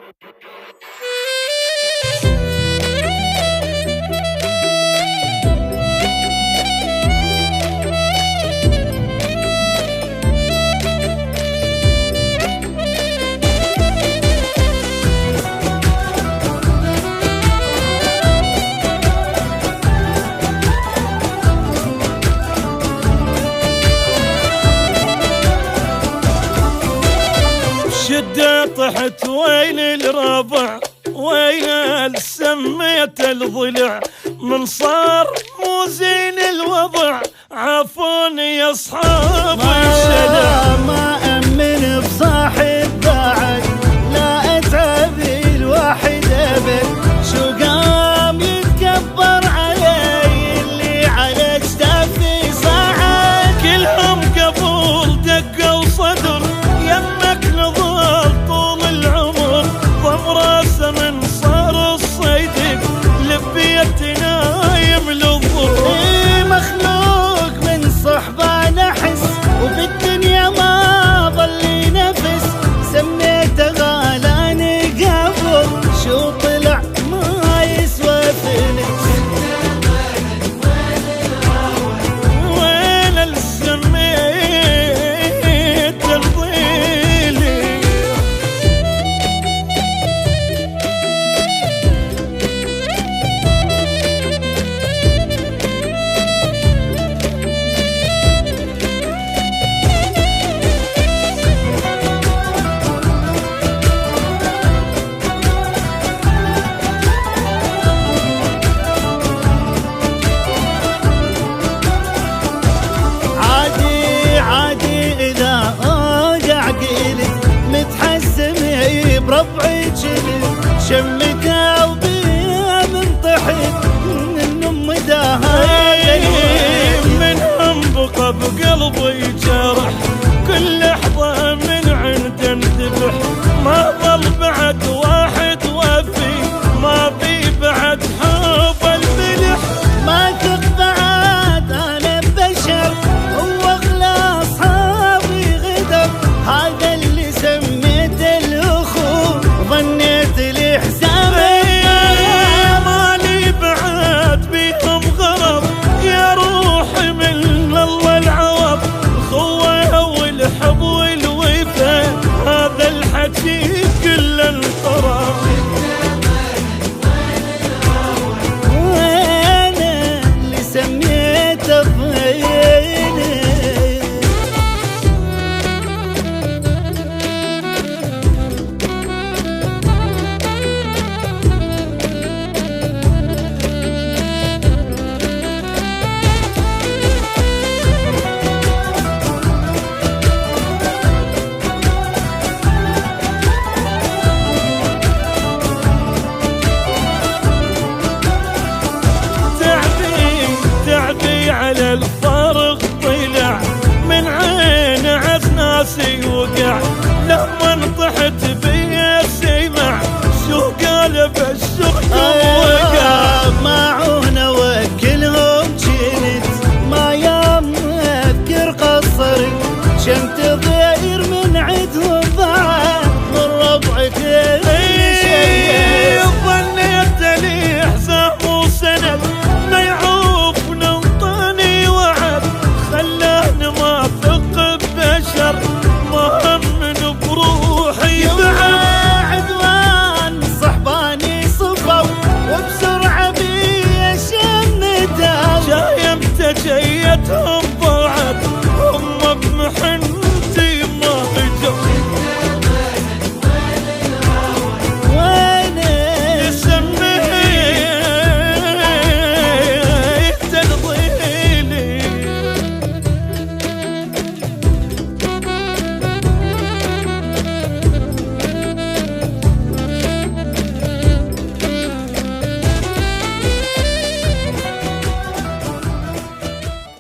شدة طحت وين الربع، وين سميت الضلع، من صار مو زين الوضع، عافوني يا اصحاب الشدع. ما أمن بصاحب بعد، لا أتعب الواحد أبد، شو قام يتكبر علي اللي على اكتافي صعد، كلهم قبول دقوا صدر، يمك نضال طول العمر، ضم راسه من صار الصيدق، لبيت نايم للظهر. مخلوق من صحبه نحس، وبالدنيا ما ظل نفس، سميته غالاني قبل، شو طلع ما يسوى فلس. وين اللي سميت الضيلي، بربعي جلد شمته وبيها منطحت من النم داها، منهم بقى بقلبي جرح، كل لحظة